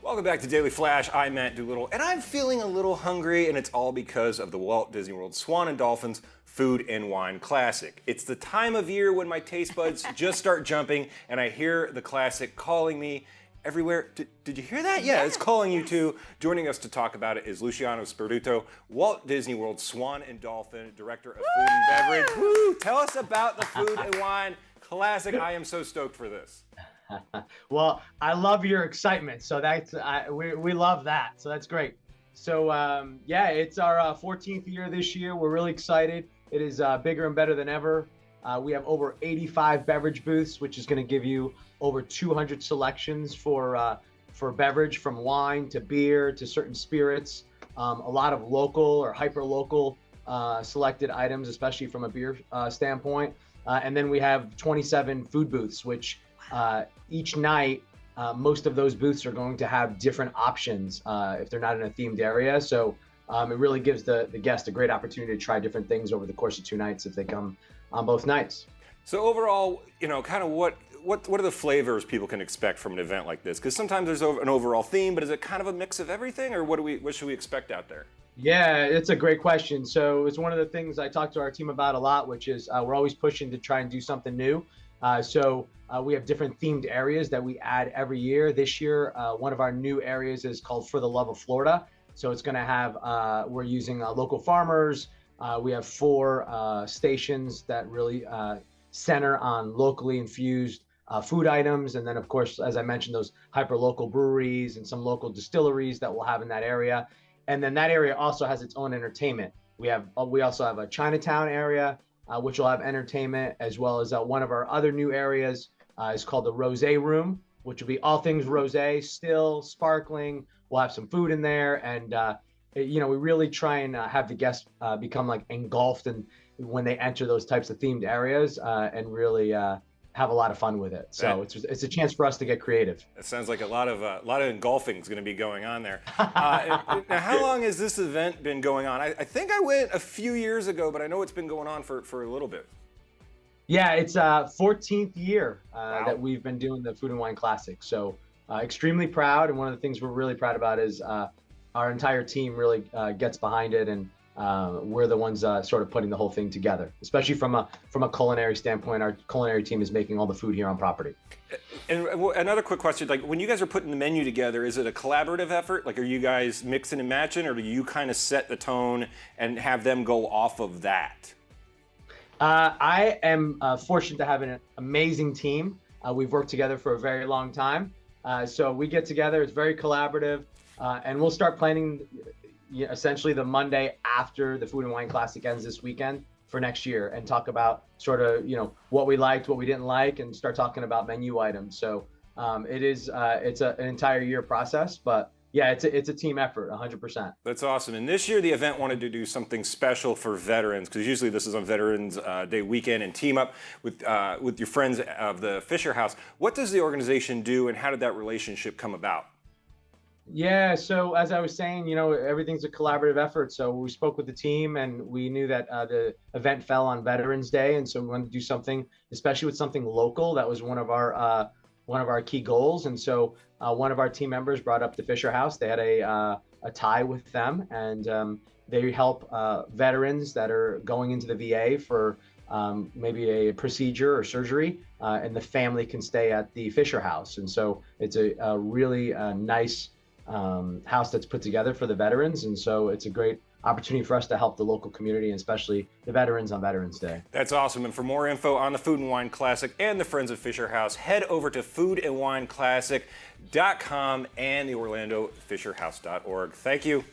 Welcome back to Daily Flash. I'm Matt Doolittle, and I'm feeling a little hungry, and it's all because of the Walt Disney World Swan and Dolphin's Food and Wine Classic. It's the time of year when my taste buds just start jumping, and I hear the classic calling me everywhere. Did you hear that? Yeah, it's calling you too. Joining us to talk about it is Luciano Sperduto, Walt Disney World Swan and Dolphin, Director of Food and Beverage. Woo! Tell us about the Food and Wine Classic. I am so stoked for this. Well, I love your excitement. So we love that. So that's great. So yeah, it's our 14th year this year. We're really excited. It is bigger and better than ever. We have over 85 beverage booths, which is going to give you over 200 selections for beverage, from wine to beer to certain spirits. A lot of local or hyper local selected items, especially from a beer standpoint. And then we have 27 food booths, which each night, most of those booths are going to have different options if they're not in a themed area. So it really gives the guest a great opportunity to try different things over the course of 2 nights if they come on both nights. So overall, kind of what are the flavors people can expect from an event like this? Because sometimes there's an overall theme, but is it kind of a mix of everything, or what should we expect out there? Yeah, it's a great question. So it's one of the things I talk to our team about a lot, which is we're always pushing to try and do something new. We have different themed areas that we add every year. This year, one of our new areas is called For the Love of Florida. So it's going to have, we're using local farmers. We have 4 stations that really center on locally infused food items. And then, of course, as I mentioned, those hyper-local breweries and some local distilleries that we'll have in that area. And then that area also has its own entertainment. We also have a Chinatown area, which will have entertainment, as well as one of our other new areas is called the Rosé Room, which will be all things rosé, still, sparkling. We'll have some food in there, and we really try and have the guests become like engulfed in when they enter those types of themed areas, and really have a lot of fun with it. So it's a chance for us to get creative. It sounds like a lot of engulfing is going to be going on there. Now, how long has this event been going on? I think I went a few years ago, but I know it's been going on for a little bit. Yeah, it's 14th year Wow. that we've been doing the Food and Wine Classic. So extremely proud. And one of the things we're really proud about is our entire team really gets behind it, and we're the ones sort of putting the whole thing together, especially from a culinary standpoint. Our culinary team is making all the food here on property. And another quick question, like when you guys are putting the menu together, is it a collaborative effort? Like, are you guys mixing and matching, or do you kind of set the tone and have them go off of that? I am fortunate to have an amazing team. We've worked together for a very long time. So we get together, it's very collaborative, and we'll start planning essentially the Monday after the Food and Wine Classic ends this weekend for next year, and talk about sort of, what we liked, what we didn't like, and start talking about menu items. So it's an entire year process, but yeah, it's a team effort, 100%. That's awesome. And this year, the event wanted to do something special for veterans, because usually this is on Veterans Day weekend, and team up with your friends of the Fisher House. What does the organization do, and how did that relationship come about? Yeah, so as I was saying, everything's a collaborative effort. So we spoke with the team, and we knew that the event fell on Veterans Day, and so we wanted to do something, especially with something local. That was one of our key goals. And so one of our team members brought up the Fisher House. They had a tie with them, and they help veterans that are going into the VA for maybe a procedure or surgery, and the family can stay at the Fisher House. And so it's a really nice house that's put together for the veterans. And so it's a great opportunity for us to help the local community, and especially the veterans on Veterans Day. That's awesome. And for more info on the Food and Wine Classic and the Friends of Fisher House, head over to foodandwineclassic.com and the OrlandoFisherHouse.org. Thank you.